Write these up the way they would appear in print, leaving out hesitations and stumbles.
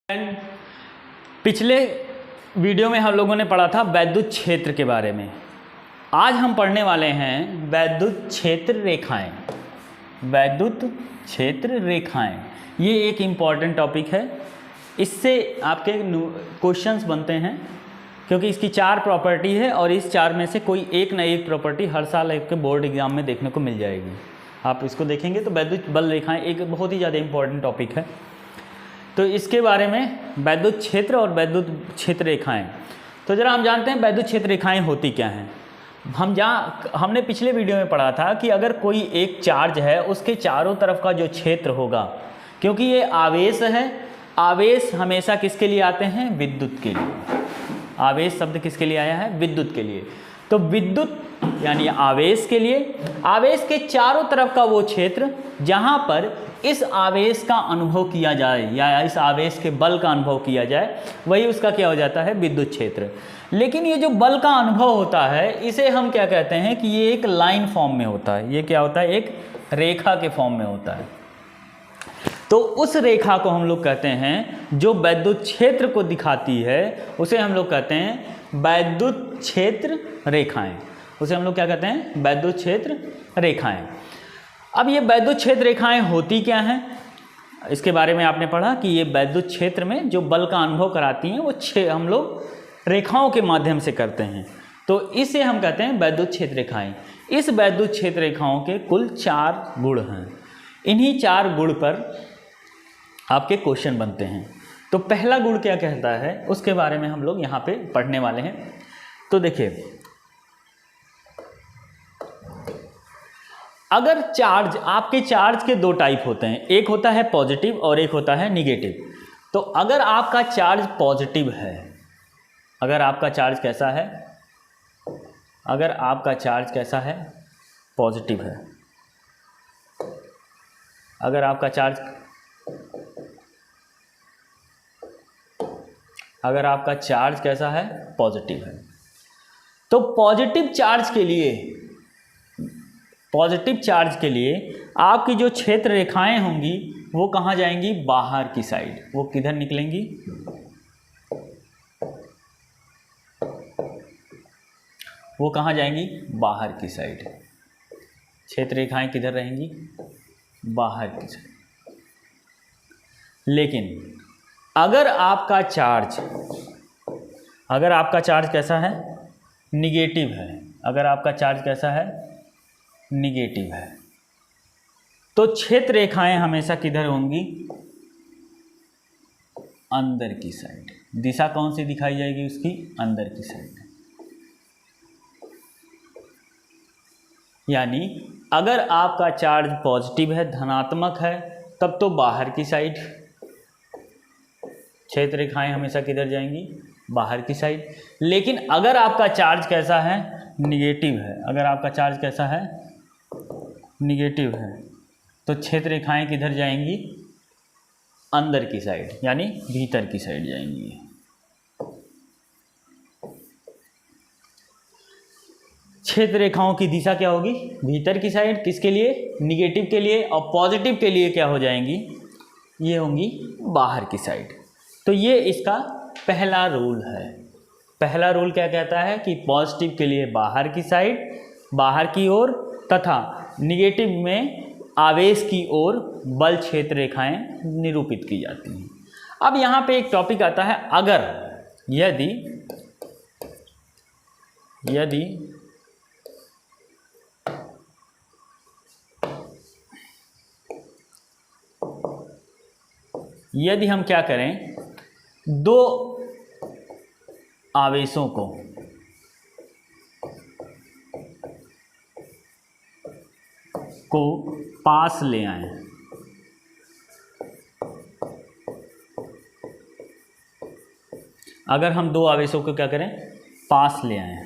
पिछले वीडियो में हम लोगों ने पढ़ा था वैद्युत क्षेत्र के बारे में। आज हम पढ़ने वाले हैं वैद्युत क्षेत्र रेखाएं। वैद्युत क्षेत्र रेखाएं ये एक इम्पॉर्टेंट टॉपिक है। इससे आपके क्वेश्चंस बनते हैं क्योंकि इसकी 4 प्रॉपर्टी है और इस 4 में से कोई एक न एक प्रॉपर्टी हर साल आपके बोर्ड एग्जाम में देखने को मिल जाएगी। आप इसको देखेंगे तो वैद्युत बल रेखाएं एक बहुत ही ज़्यादा इम्पॉर्टेंट टॉपिक है। तो इसके बारे में वैद्युत क्षेत्र और वैद्युत क्षेत्र रेखाएं, तो ज़रा हम जानते हैं वैद्युत क्षेत्र रेखाएं होती क्या हैं। हमने पिछले वीडियो में पढ़ा था कि अगर कोई एक चार्ज है उसके चारों तरफ का जो क्षेत्र होगा, क्योंकि ये आवेश है, आवेश हमेशा किसके लिए आते हैं? विद्युत के लिए। आवेश शब्द किसके लिए आया है? विद्युत के लिए। तो विद्युत यानी आवेश के लिए, आवेश के चारों तरफ का वो क्षेत्र जहाँ पर इस आवेश का अनुभव किया जाए या इस आवेश के बल का अनुभव किया जाए, वही उसका क्या हो जाता है? विद्युत क्षेत्र। लेकिन ये जो बल का अनुभव होता है इसे हम क्या कहते हैं कि ये एक लाइन फॉर्म में होता है। ये क्या होता है? एक रेखा के फॉर्म में होता है। तो उस रेखा को हम लोग कहते हैं जो वैद्युत क्षेत्र को दिखाती है, उसे हम लोग कहते हैं वैद्युत क्षेत्र रेखाएं। उसे हम लोग क्या कहते हैं? वैद्युत क्षेत्र रेखाएं। अब ये वैद्युत क्षेत्र रेखाएं होती क्या हैं, इसके बारे में आपने पढ़ा कि ये वैद्युत क्षेत्र में जो बल का अनुभव कराती हैं वो हम लोग रेखाओं के माध्यम से करते हैं। तो इसे हम कहते हैं वैद्युत क्षेत्र रेखाएं। इस वैद्युत क्षेत्र रेखाओं के कुल 4 गुण हैं। इन्हीं 4 गुण पर आपके क्वेश्चन बनते हैं। तो पहला गुण क्या कहता है उसके बारे में हम लोग यहाँ पे पढ़ने वाले हैं। तो देखिए, अगर चार्ज, आपके चार्ज के 2 टाइप होते हैं, एक होता है पॉजिटिव और एक होता है निगेटिव। तो अगर आपका चार्ज पॉजिटिव है, अगर आपका चार्ज कैसा है? अगर आपका चार्ज कैसा है? पॉजिटिव है। अगर आपका चार्ज कैसा है? पॉजिटिव है। तो पॉजिटिव चार्ज के लिए आपकी जो क्षेत्र रेखाएं होंगी वो कहाँ जाएंगी? बाहर की साइड। वो किधर निकलेंगी? वो कहाँ जाएंगी? बाहर की साइड। क्षेत्र रेखाएं किधर रहेंगी? बाहर की साइड। लेकिन अगर आपका चार्ज कैसा है? निगेटिव है। अगर आपका चार्ज कैसा है? निगेटिव है। तो क्षेत्र रेखाएं हमेशा किधर होंगी? अंदर की साइड। दिशा कौन सी दिखाई जाएगी उसकी? अंदर की साइड। यानी अगर आपका चार्ज पॉजिटिव है, धनात्मक है, तब तो बाहर की साइड। क्षेत्र रेखाएं हमेशा किधर जाएंगी? बाहर की साइड। लेकिन अगर आपका चार्ज कैसा है? निगेटिव है। अगर आपका चार्ज कैसा है? निगेटिव है, तो क्षेत्र रेखाएं किधर जाएंगी? अंदर की साइड, यानी भीतर की साइड जाएंगी। क्षेत्र रेखाओं की दिशा क्या होगी? भीतर की साइड। किसके लिए? निगेटिव के लिए। और पॉजिटिव के लिए क्या हो जाएंगी? ये होंगी बाहर की साइड। तो ये इसका पहला रूल है। पहला रूल क्या कहता है कि पॉजिटिव के लिए बाहर की साइड, बाहर की ओर, तथा निगेटिव में आवेश की ओर बल क्षेत्र रेखाएं निरूपित की जाती हैं। अब यहाँ पे एक टॉपिक आता है, अगर यदि हम क्या करें, 2 आवेशों को पास ले आए। अगर हम 2 आवेशों को क्या करें? पास ले आए,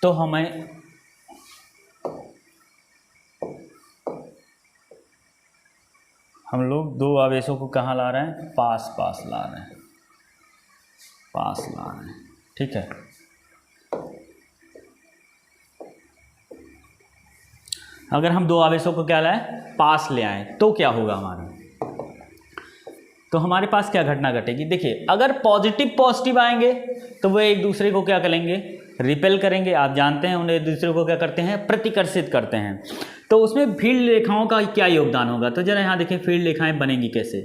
तो हम लोग 2 आवेशों को कहाँ ला रहे हैं? पास ला रहे हैं। ठीक है। अगर हम 2 आवेशों को क्या लाएं? पास ले आएं, तो क्या होगा हमारा? तो हमारे पास क्या घटना घटेगी, देखिए अगर पॉजिटिव पॉजिटिव आएंगे तो वो एक दूसरे को क्या करेंगे, रिपेल करेंगे। आप जानते हैं उन्हें एक दूसरे को क्या करते हैं, प्रतिकर्षित करते हैं। तो उसमें फील्ड रेखाओं का क्या योगदान होगा, तो जरा यहाँ देखिए फील्ड रेखाएं बनेंगी कैसे,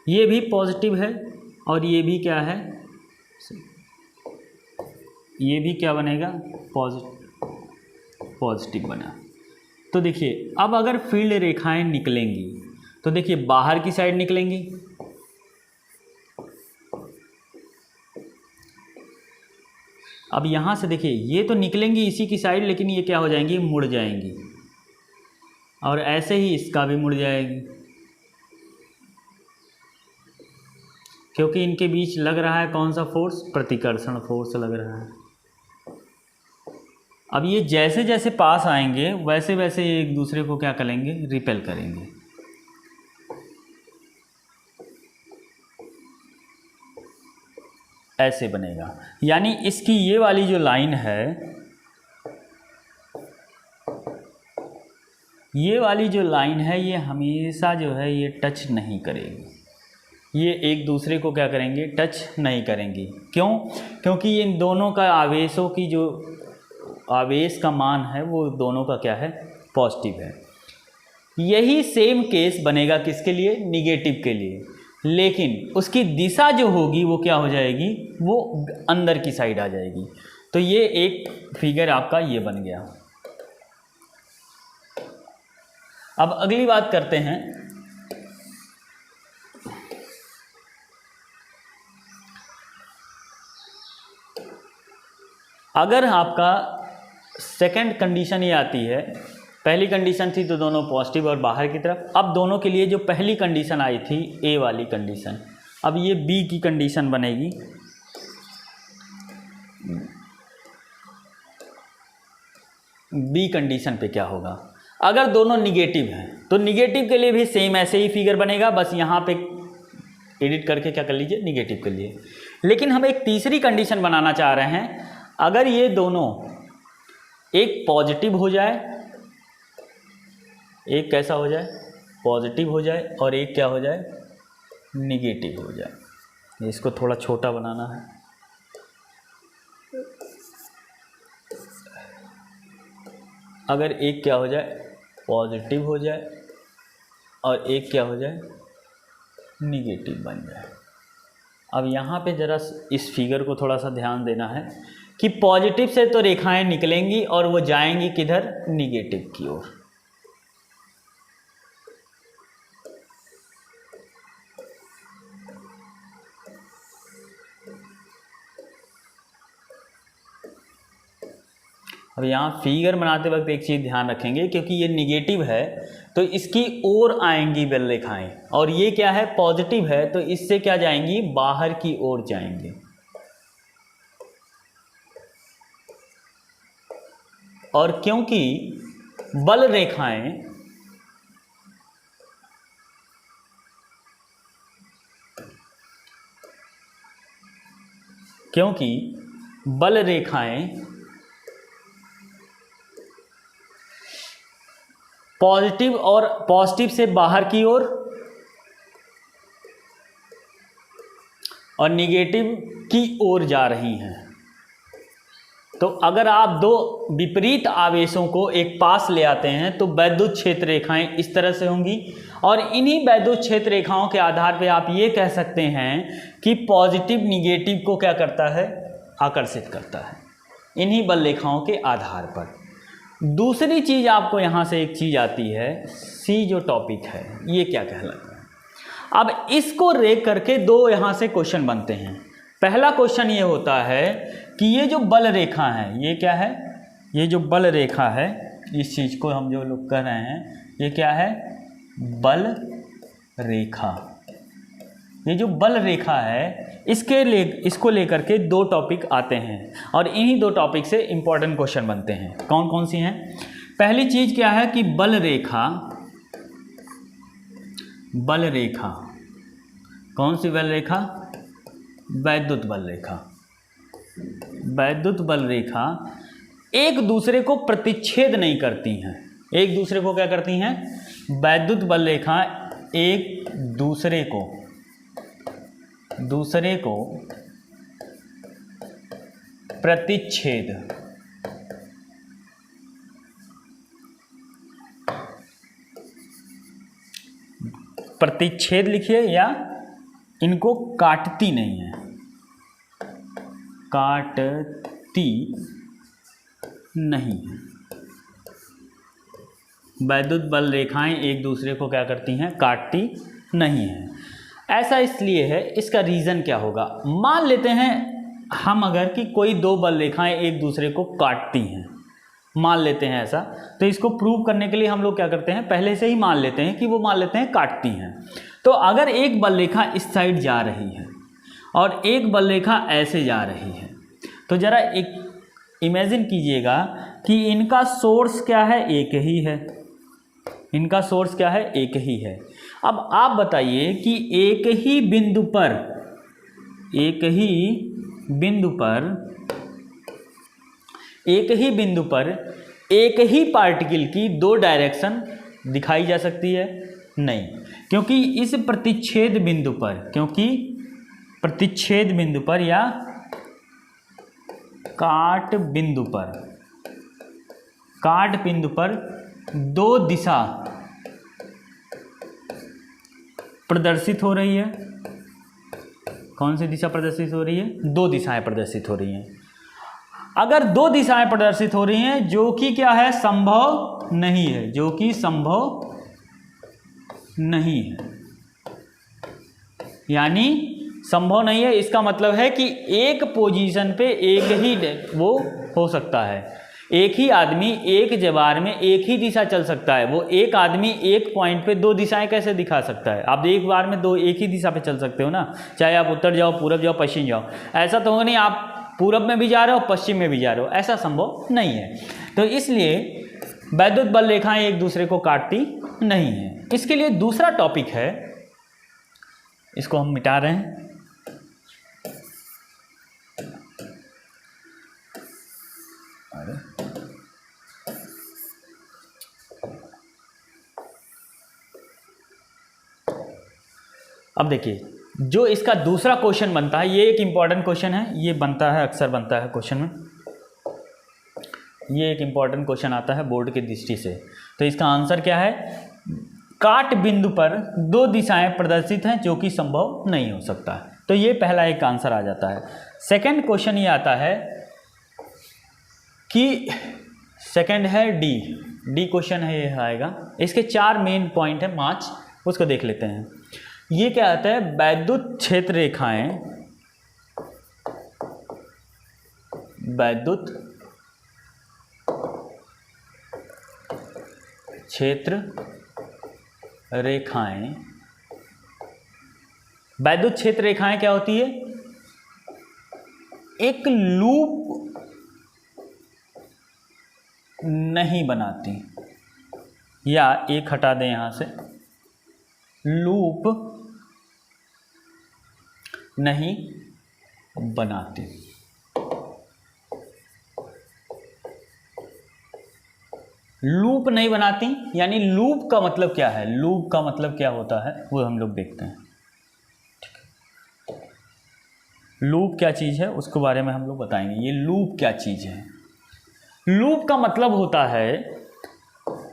ये भी पॉजिटिव है और ये भी क्या है, ये भी क्या बनेगा, पॉजिटिव बना। तो देखिए अब अगर फील्ड रेखाएं निकलेंगी तो देखिए बाहर की साइड निकलेंगी, अब यहाँ से देखिए ये तो निकलेंगी इसी की साइड, लेकिन ये क्या हो जाएंगी, मुड़ जाएंगी, और ऐसे ही इसका भी मुड़ जाएगी, क्योंकि इनके बीच लग रहा है कौन सा फोर्स, प्रतिकर्षण फोर्स लग रहा है। अब ये जैसे जैसे पास आएंगे वैसे वैसे एक दूसरे को क्या करेंगे, रिपेल करेंगे। ऐसे बनेगा, यानी इसकी ये वाली जो लाइन है, ये वाली जो लाइन है ये हमेशा जो है ये टच नहीं करेगी, ये एक दूसरे को क्या करेंगे, टच नहीं करेंगी। क्यों, क्योंकि इन दोनों का आवेशों की जो आवेश का मान है वो दोनों का क्या है, पॉजिटिव है। यही सेम केस बनेगा किसके लिए, निगेटिव के लिए, लेकिन उसकी दिशा जो होगी वो क्या हो जाएगी, वो अंदर की साइड आ जाएगी। तो ये एक फिगर आपका ये बन गया। अब अगली बात करते हैं, अगर आपका सेकंड कंडीशन ये आती है, पहली कंडीशन थी तो दोनों पॉजिटिव और बाहर की तरफ, अब दोनों के लिए जो पहली कंडीशन आई थी ए वाली कंडीशन, अब ये बी की कंडीशन बनेगी। बी कंडीशन पे क्या होगा, अगर दोनों निगेटिव हैं तो निगेटिव के लिए भी सेम ऐसे ही फिगर बनेगा, बस यहाँ पे एडिट करके क्या कर लीजिए, निगेटिव के लिए। लेकिन हम एक तीसरी कंडीशन बनाना चाह रहे हैं, अगर ये दोनों एक पॉजिटिव हो जाए, एक कैसा हो जाए, पॉजिटिव हो जाए, और एक क्या हो जाए, निगेटिव हो जाए। इसको थोड़ा छोटा बनाना है, अगर एक क्या हो जाए, पॉजिटिव हो जाए, और एक क्या हो जाए, निगेटिव बन जाए। अब यहाँ पे ज़रा इस फिगर को थोड़ा सा ध्यान देना है कि पॉजिटिव से तो रेखाएं निकलेंगी और वो जाएंगी किधर, निगेटिव की ओर। अब यहाँ फिगर बनाते वक्त एक चीज़ ध्यान रखेंगे, क्योंकि ये निगेटिव है तो इसकी ओर आएंगी बल रेखाएं, और ये क्या है, पॉजिटिव है तो इससे क्या जाएंगी, बाहर की ओर जाएंगे। और क्योंकि बल रेखाएं पॉजिटिव और पॉजिटिव से बाहर की ओर और निगेटिव की ओर जा रही हैं, तो अगर आप दो विपरीत आवेशों को एक पास ले आते हैं तो वैद्युत क्षेत्र रेखाएं इस तरह से होंगी, और इन्हीं वैद्युत क्षेत्र रेखाओं के आधार पर आप ये कह सकते हैं कि पॉजिटिव निगेटिव को क्या करता है, आकर्षित करता है, इन्हीं बल रेखाओं के आधार पर। दूसरी चीज़ आपको यहाँ से एक चीज़ आती है, सी जो टॉपिक है ये क्या कहलाता है। अब इसको रेख करके दो यहाँ से क्वेश्चन बनते हैं। पहला क्वेश्चन ये होता है कि ये जो बल रेखा है, ये क्या है, ये जो बल रेखा है, इस चीज़ को हम जो लोग कर रहे हैं ये क्या है, बल रेखा। ये जो बल रेखा है इसको लेकर के दो टॉपिक आते हैं, और इन्हीं दो टॉपिक से इंपॉर्टेंट क्वेश्चन बनते हैं। कौन कौन सी हैं, पहली चीज़ क्या है कि बल रेखा, कौन सी बल रेखा, वैद्युत बल रेखा। वैद्युत बल रेखा एक दूसरे को प्रतिच्छेद नहीं करती हैं, एक दूसरे को क्या करती हैं, वैद्युत बल रेखा एक दूसरे को दूसरे को प्रतिच्छेद प्रतिच्छेद लिखिए, या इनको काटती नहीं है, काटती नहीं है। वैद्युत बल रेखाएं एक दूसरे को क्या करती हैं, काटती नहीं है। ऐसा इसलिए है, इसका रीज़न क्या होगा। मान लेते हैं हम अगर कि कोई दो बल रेखाएं एक दूसरे को काटती हैं, मान लेते हैं ऐसा, तो इसको प्रूव करने के लिए हम लोग क्या करते हैं, पहले से ही मान लेते हैं कि वो मान लेते हैं काटती हैं। तो अगर एक बल रेखा इस साइड जा रही है और एक बल रेखा ऐसे जा रही है, तो ज़रा एक इमेजिन कीजिएगा कि इनका सोर्स क्या है, एक ही है। इनका सोर्स क्या है, एक ही है। अब आप बताइए कि एक ही बिंदु पर एक ही पार्टिकल की दो डायरेक्शन दिखाई जा सकती है? नहीं, क्योंकि इस प्रतिच्छेद बिंदु पर या काट बिंदु पर दो दिशा प्रदर्शित हो रही है। कौन सी दिशा प्रदर्शित हो रही है? दो दिशाएं प्रदर्शित हो रही हैं। अगर दो दिशाएं प्रदर्शित हो रही हैं जो कि क्या है, संभव नहीं है, जो कि संभव नहीं है, यानी संभव नहीं है, इसका मतलब है कि एक पोजीशन पे एक ही वो हो सकता है। एक ही आदमी एक जवार में एक ही दिशा चल सकता है। वो एक आदमी एक पॉइंट पे दो दिशाएं कैसे दिखा सकता है? आप एक बार में दो एक ही दिशा पे चल सकते हो ना, चाहे आप उत्तर जाओ, पूरब जाओ, पश्चिम जाओ। ऐसा तो हो नहीं आप पूरब में भी जा रहे हो, पश्चिम में भी जा रहे हो, ऐसा संभव नहीं है। तो इसलिए वैद्युत बल रेखाएं एक दूसरे को काटती नहीं है। इसके लिए दूसरा टॉपिक है, इसको हम मिटा रहे हैं। अब देखिए, जो इसका दूसरा क्वेश्चन बनता है, ये एक इम्पॉर्टेंट क्वेश्चन है, ये बनता है, अक्सर बनता है क्वेश्चन में, ये एक इम्पॉर्टेंट क्वेश्चन आता है बोर्ड की दृष्टि से। तो इसका आंसर क्या है? काट बिंदु पर दो दिशाएं प्रदर्शित हैं जो कि संभव नहीं हो सकता। तो ये पहला एक आंसर आ जाता है। सेकंड क्वेश्चन ये आता है कि सेकंड है डी क्वेश्चन है, ये आएगा। इसके चार मेन पॉइंट है, 5, उसको देख लेते हैं। ये क्या आता है? वैद्युत क्षेत्र रेखाएं क्या होती है? एक लूप नहीं बनाती, या एक हटा दें यहां से, लूप नहीं बनाती। लूप नहीं बनाती यानी लूप का मतलब क्या है? लूप का मतलब क्या होता है वो हम लोग देखते हैं। लूप क्या चीज़ है उसके बारे में हम लोग बताएंगे। ये लूप क्या चीज़ है? लूप का मतलब होता है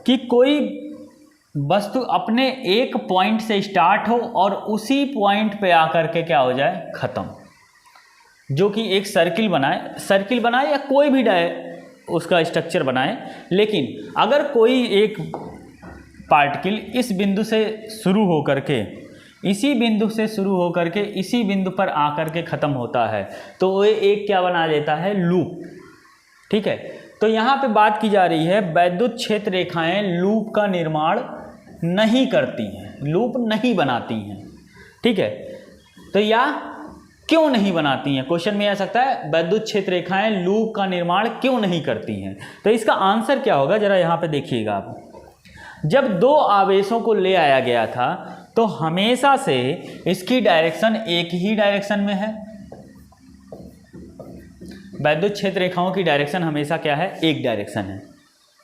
कि कोई वस्तु अपने एक पॉइंट से स्टार्ट हो और उसी पॉइंट पे आकर के क्या हो जाए? ख़त्म। जो कि एक सर्किल बनाए या कोई भी उसका स्ट्रक्चर बनाए। लेकिन अगर कोई एक पार्टिकल इस बिंदु से शुरू हो करके इसी बिंदु पर आकर के ख़त्म होता है तो वो एक क्या बना देता है? लूप। ठीक है, तो यहाँ पे बात की जा रही है वैद्युत क्षेत्र रेखाएं लूप का निर्माण नहीं करती हैं, लूप नहीं बनाती हैं। ठीक है, तो या क्यों नहीं बनाती हैं? क्वेश्चन में आ सकता है वैद्युत क्षेत्र रेखाएं लूप का निर्माण क्यों नहीं करती हैं। तो इसका आंसर क्या होगा, जरा यहाँ पे देखिएगा आप। जब दो आवेशों को ले आया गया था तो हमेशा से इसकी डायरेक्शन एक ही डायरेक्शन में है। वैद्युत क्षेत्र रेखाओं की डायरेक्शन हमेशा क्या है? एक डायरेक्शन है।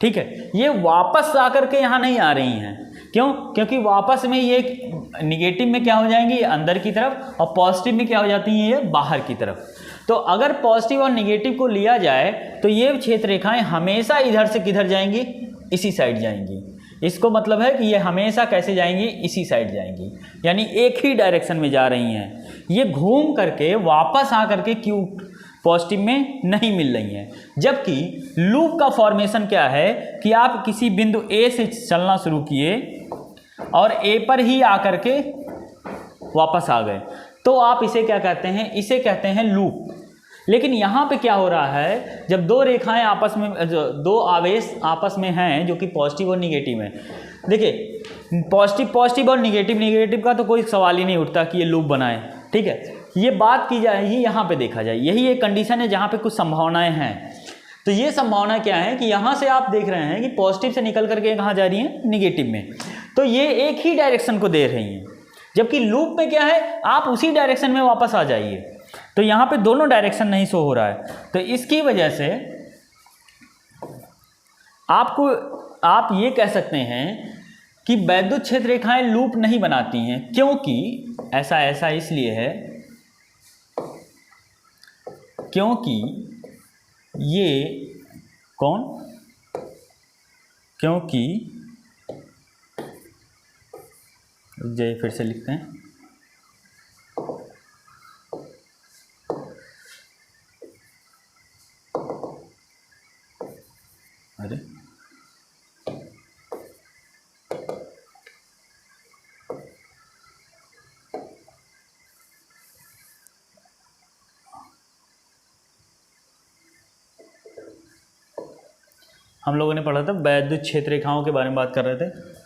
ठीक है, ये वापस आकर के यहाँ नहीं आ रही हैं, क्यों? क्योंकि वापस में ये निगेटिव में क्या हो जाएंगी, ये अंदर की तरफ, और पॉजिटिव में क्या हो जाती हैं, ये बाहर की तरफ। तो अगर पॉजिटिव और निगेटिव को लिया जाए तो ये क्षेत्र रेखाएं हमेशा इधर से किधर जाएंगी, इसी साइड जाएंगी। इसको मतलब है कि ये हमेशा कैसे जाएंगी, इसी साइड जाएंगी, यानी एक ही डायरेक्शन में जा रही हैं। ये घूम करके वापस आ करके क्यू पॉजिटिव में नहीं मिल रही हैं। जबकि लूप का फॉर्मेशन क्या है कि आप किसी बिंदु ए से चलना शुरू किए और ए पर ही आकर के वापस आ गए, तो आप इसे क्या कहते हैं, इसे कहते हैं लूप। लेकिन यहाँ पे क्या हो रहा है, जब दो रेखाएं आपस में, दो आवेश आपस में हैं जो कि पॉजिटिव और निगेटिव हैं। देखिए पॉजिटिव और निगेटिव का तो कोई सवाल ही नहीं उठता कि ये लूप बनाए, ठीक है। ये बात की जाएगी, यहाँ पे देखा जाए, यही एक कंडीशन है जहाँ पे कुछ संभावनाएं हैं। तो ये संभावना क्या है कि यहाँ से आप देख रहे हैं कि पॉजिटिव से निकल करके कहाँ जा रही है, निगेटिव में, तो ये एक ही डायरेक्शन को दे रही हैं। जबकि लूप में क्या है, आप उसी डायरेक्शन में वापस आ जाइए, तो यहाँ पे दोनों डायरेक्शन नहीं शो हो रहा है। तो इसकी वजह से आप ये कह सकते हैं कि वैद्युत क्षेत्र रेखाएं लूप नहीं बनाती हैं। क्योंकि ऐसा इसलिए है क्योंकि ये क्योंकि जय फिर से लिखते हैं, अरे हम लोगों ने पढ़ा था वैद्युत क्षेत्र रेखाओं के बारे में बात कर रहे थे।